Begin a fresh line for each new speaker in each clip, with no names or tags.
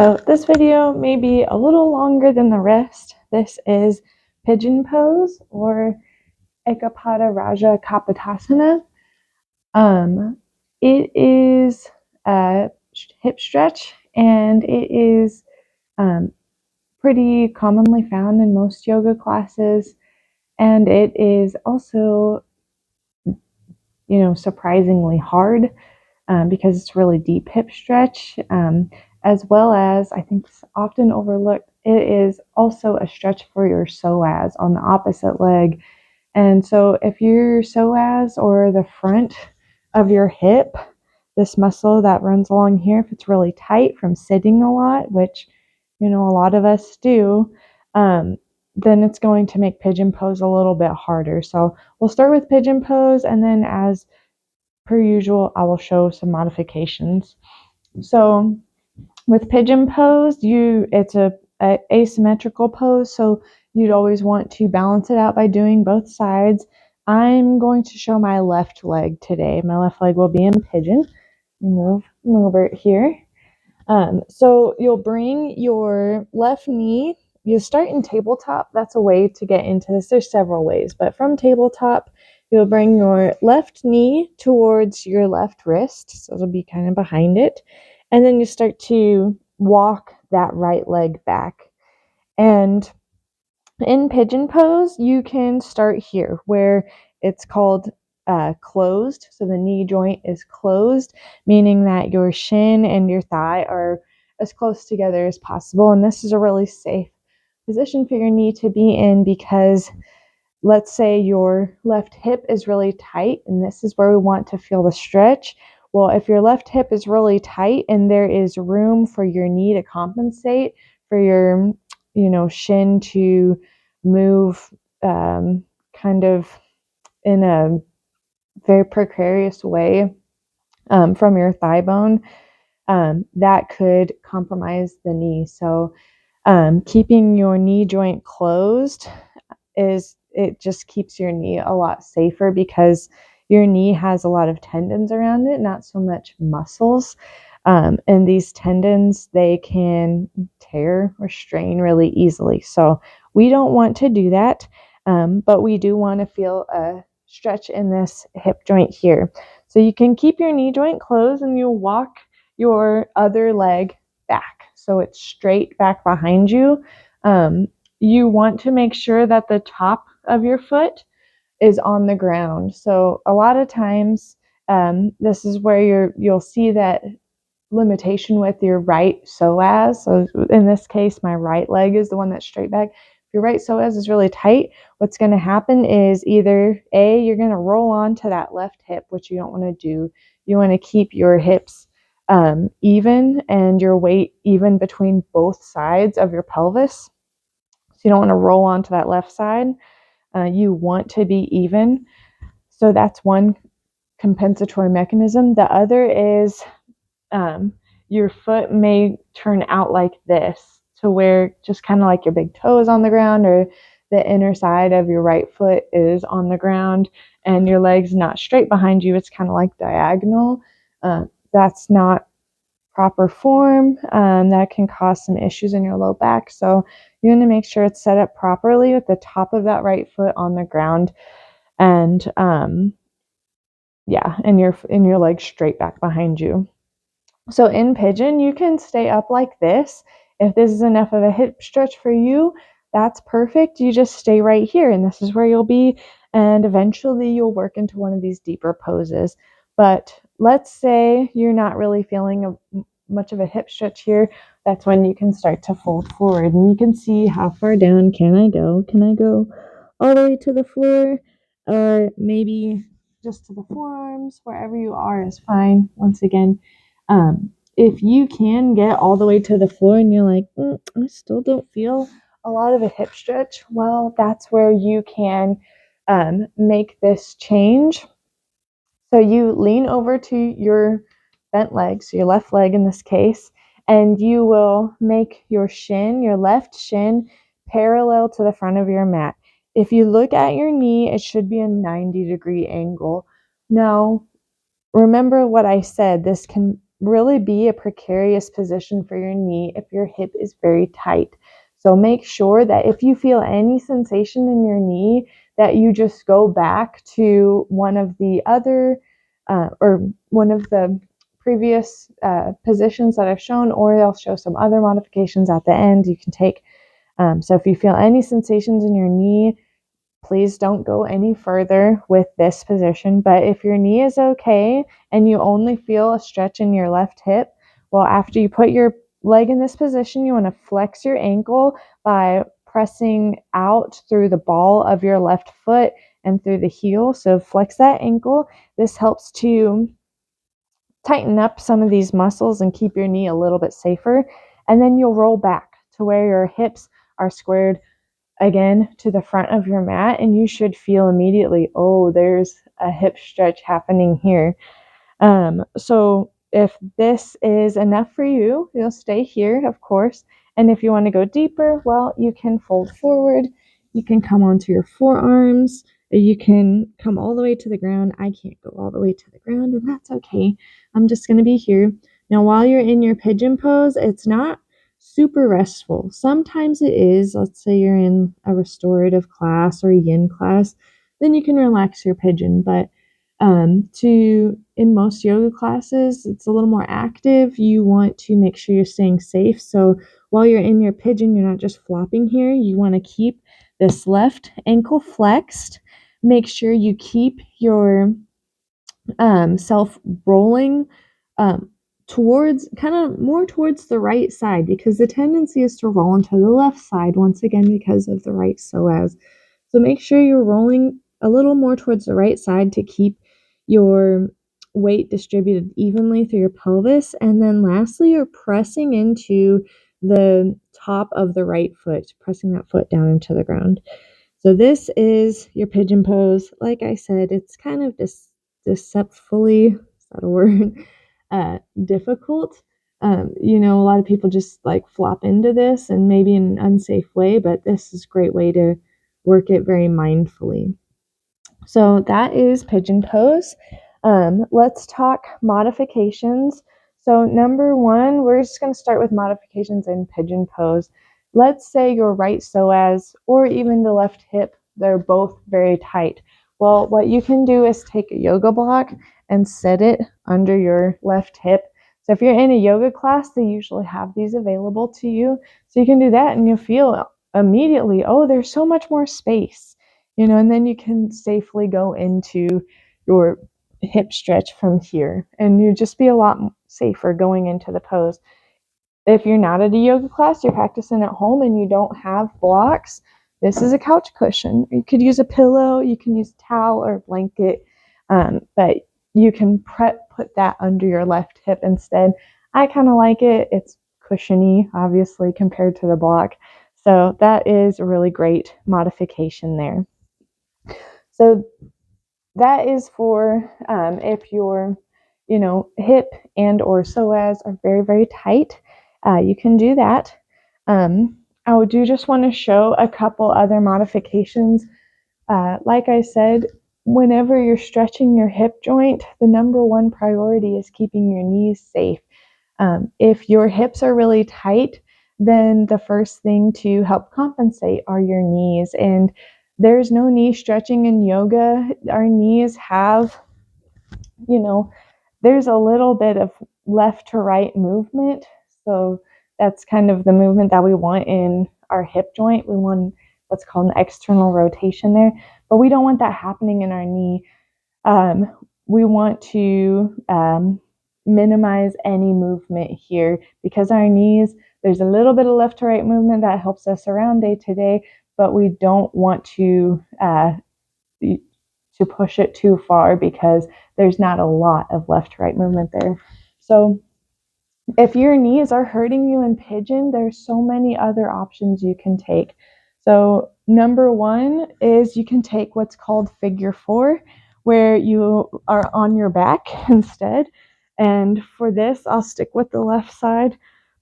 So this video may be a little longer than the rest. This is pigeon pose or rajakapotasana. It is a hip stretch, and it is pretty commonly found in most yoga classes, and it is also, surprisingly hard because it's really deep hip stretch, as well as, I think it's often overlooked, it is also a stretch for your psoas on the opposite leg. And so if your psoas, or the front of your hip, this muscle that runs along here, if it's really tight from sitting a lot, which, a lot of us do, then it's going to make pigeon pose a little bit harder. So we'll start with pigeon pose, and then as per usual, I will show some modifications. So with pigeon pose, it's a asymmetrical pose, so you'd always want to balance it out by doing both sides. I'm going to show my left leg today. My left leg will be in pigeon. Move over here. So you'll bring your left knee. You start in tabletop. That's a way to get into this. There's several ways, but from tabletop, you'll bring your left knee towards your left wrist. So it'll be kind of behind it. And then you start to walk that right leg back. And in pigeon pose, you can start here where it's called closed. So the knee joint is closed, meaning that your shin and your thigh are as close together as possible. And this is a really safe position for your knee to be in, because let's say your left hip is really tight, and this is where we want to feel the stretch. Well, if your left hip is really tight and there is room for your knee to compensate, for your, shin to move kind of in a very precarious way from your thigh bone, that could compromise the knee. So keeping your knee joint closed it just keeps your knee a lot safer, because your knee has a lot of tendons around it, not so much muscles. And these tendons, they can tear or strain really easily. So we don't want to do that, but we do want to feel a stretch in this hip joint here. So you can keep your knee joint closed, and you'll walk your other leg back, so it's straight back behind you. You want to make sure that the top of your foot is on the ground. So a lot of times, this is where you'll see that limitation with your right psoas. So in this case, my right leg is the one that's straight back. If your right psoas is really tight, what's going to happen is either A, you're going to roll onto that left hip, which you don't want to do. You want to keep your hips even and your weight even between both sides of your pelvis. So you don't want to roll onto that left side. You want to be even. So that's one compensatory mechanism. The other is your foot may turn out like this, to where just kind of like your big toe is on the ground, or the inner side of your right foot is on the ground, and your leg's not straight behind you. It's kind of like diagonal. That's not proper form. That can cause some issues in your low back. So you want to make sure it's set up properly with the top of that right foot on the ground, and and your leg straight back behind you. So in pigeon, you can stay up like this. If this is enough of a hip stretch for you, that's perfect. You just stay right here, and this is where you'll be, and eventually you'll work into one of these deeper poses. But let's say you're not really feeling much of a hip stretch here. That's when you can start to fold forward, and you can see how far down can I go. Can I go all the way to the floor, or maybe just to the forearms? Wherever you are is fine. Once again, if you can get all the way to the floor and you're like, I still don't feel a lot of a hip stretch, well, that's where you can make this change. So you lean over to your bent leg, so your left leg in this case, and you will make your left shin, parallel to the front of your mat. If you look at your knee, it should be a 90-degree angle. Now, remember what I said, this can really be a precarious position for your knee if your hip is very tight. So make sure that if you feel any sensation in your knee, that you just go back to one of the other or one of the previous positions that I've shown, or they'll show some other modifications at the end you can take. So if you feel any sensations in your knee, please don't go any further with this position. But if your knee is okay and you only feel a stretch in your left hip, well, after you put your leg in this position, you want to flex your ankle by pressing out through the ball of your left foot and through the heel. So flex that ankle. This helps to tighten up some of these muscles and keep your knee a little bit safer. And then you'll roll back to where your hips are squared again to the front of your mat, and you should feel immediately, oh, there's a hip stretch happening here. So if this is enough for you, you'll stay here, of course. And if you want to go deeper, well, you can fold forward. You can come onto your forearms. You can come all the way to the ground. I can't go all the way to the ground, and that's okay. I'm just going to be here. Now, while you're in your pigeon pose, it's not super restful. Sometimes it is. Let's say you're in a restorative class or a yin class, then you can relax your pigeon. But in most yoga classes, it's a little more active. You want to make sure you're staying safe. So while you're in your pigeon, you're not just flopping here. You want to keep this left ankle flexed. Make sure you keep your self rolling um, towards kind of more towards the right side, because the tendency is to roll into the left side once again because of the right psoas. So make sure you're rolling a little more towards the right side to keep your weight distributed evenly through your pelvis. And then lastly, you're pressing into the top of the right foot, pressing that foot down into the ground. So this is your pigeon pose. Like I said, it's kind of deceptfully, is that a word? Difficult. A lot of people just like flop into this and maybe in an unsafe way, but this is a great way to work it very mindfully. So that is pigeon pose. Let's talk modifications. So number one, we're just going to start with modifications in pigeon pose. Let's say your right psoas or even the left hip, they're both very tight. Well, what you can do is take a yoga block and set it under your left hip. So if you're in a yoga class, they usually have these available to you. So you can do that and you'll feel immediately, oh, there's so much more space. And then you can safely go into your hip stretch from here, and you just be a lot safer going into the pose. If you're not at a yoga class, you're practicing at home and you don't have blocks, this is a couch cushion. You could use a pillow, you can use a towel or a blanket, but you can put that under your left hip instead. I kind of like it. It's cushiony, obviously, compared to the block. So that is a really great modification there. So that is for if your, hip and or psoas are very, very tight. You can do that. I do just want to show a couple other modifications. Like I said, whenever you're stretching your hip joint, the number one priority is keeping your knees safe. If your hips are really tight, then the first thing to help compensate are your knees. And there's no knee stretching in yoga. Our knees have, there's a little bit of left to right movement. So that's kind of the movement that we want in our hip joint. We want what's called an external rotation there, but we don't want that happening in our knee. We want to minimize any movement here because our knees, there's a little bit of left to right movement that helps us around day to day, but we don't want to push it too far because there's not a lot of left to right movement there. So if your knees are hurting you in pigeon, there's so many other options you can take. So number one is you can take what's called figure four, where you are on your back instead. And for this, I'll stick with the left side,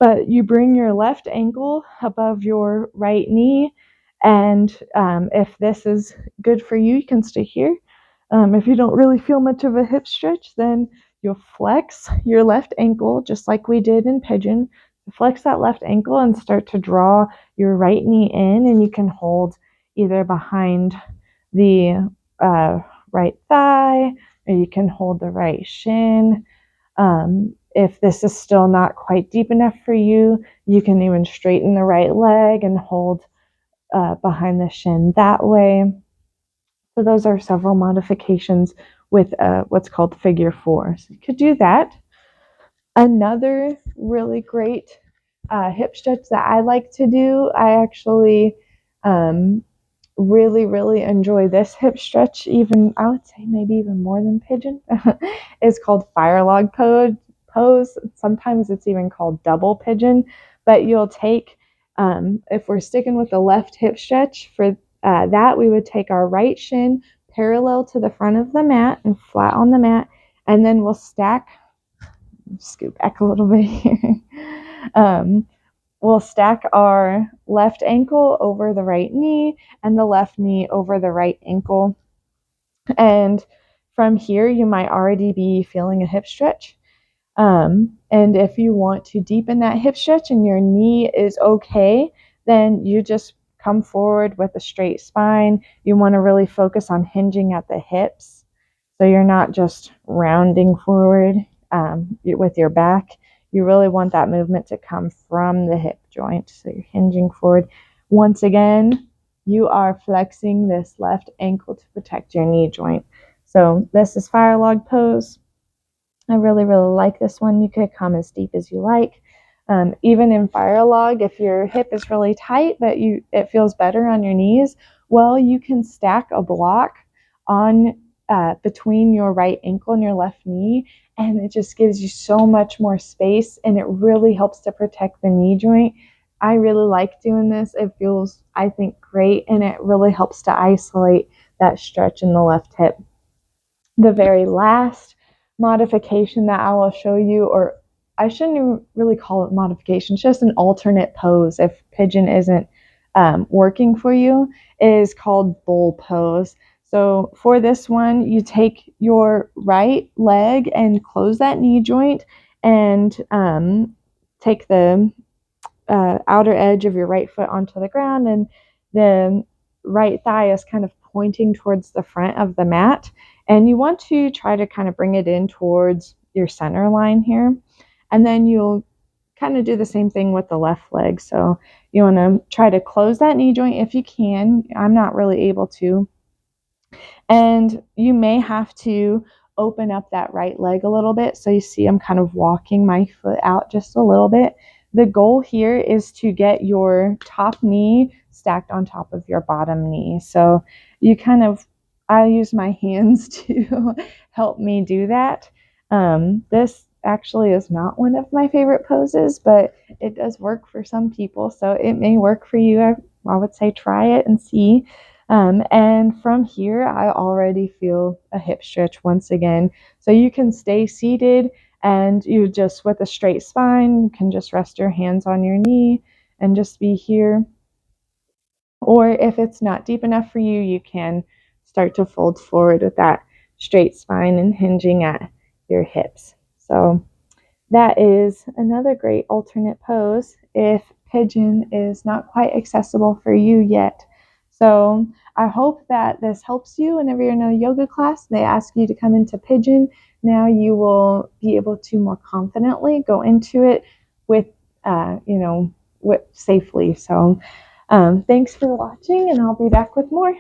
but you bring your left ankle above your right knee. And if this is good for you, you can stay here. If you don't really feel much of a hip stretch, then you'll flex your left ankle just like we did in Pigeon. Flex that left ankle and start to draw your right knee in, and you can hold either behind the right thigh, or you can hold the right shin. If this is still not quite deep enough for you, you can even straighten the right leg and hold behind the shin that way. So those are several modifications with what's called figure four. So you could do that. Another really great hip stretch that I like to do, I actually really enjoy this hip stretch, even I would say maybe even more than Pigeon. It's called fire log pose. Sometimes it's even called double Pigeon. But you'll take, if we're sticking with the left hip stretch, for that we would take our right shin parallel to the front of the mat and flat on the mat, and then we'll stack, scoot back a little bit here. We'll stack our left ankle over the right knee and the left knee over the right ankle. And from here, you might already be feeling a hip stretch. And if you want to deepen that hip stretch and your knee is okay, then you just come forward with a straight spine. You want to really focus on hinging at the hips. So you're not just rounding forward with your back. You really want that movement to come from the hip joint. So you're hinging forward. Once again, you are flexing this left ankle to protect your knee joint. So this is fire log pose. I really like this one. You could come as deep as you like. Even in fire log, if your hip is really tight but it feels better on your knees, well, you can stack a block on between your right ankle and your left knee, and it just gives you so much more space, and it really helps to protect the knee joint. I really like doing this. It feels, I think, great, and it really helps to isolate that stretch in the left hip. The very last modification that I will show you, or I shouldn't even really call it modification, it's just an alternate pose if Pigeon isn't working for you, is called bull pose. So for this one, you take your right leg and close that knee joint, and take the outer edge of your right foot onto the ground, and the right thigh is kind of pointing towards the front of the mat. And you want to try to kind of bring it in towards your center line here. And then you'll kind of do the same thing with the left leg. So you want to try to close that knee joint if you can. I'm not really able to. And you may have to open up that right leg a little bit. So you see I'm kind of walking my foot out just a little bit. The goal here is to get your top knee stacked on top of your bottom knee. So you kind of, I use my hands to help me do that. This actually is not one of my favorite poses, but it does work for some people. So it may work for you. I would say try it and see. And from here, I already feel a hip stretch once again. So you can stay seated, and you just, with a straight spine, you can just rest your hands on your knee and just be here. Or if it's not deep enough for you, you can start to fold forward with that straight spine and hinging at your hips. So that is another great alternate pose if Pigeon is not quite accessible for you yet. So I hope that this helps you whenever you're in a yoga class. They ask you to come into Pigeon. Now you will be able to more confidently go into it with, safely. So thanks for watching, and I'll be back with more.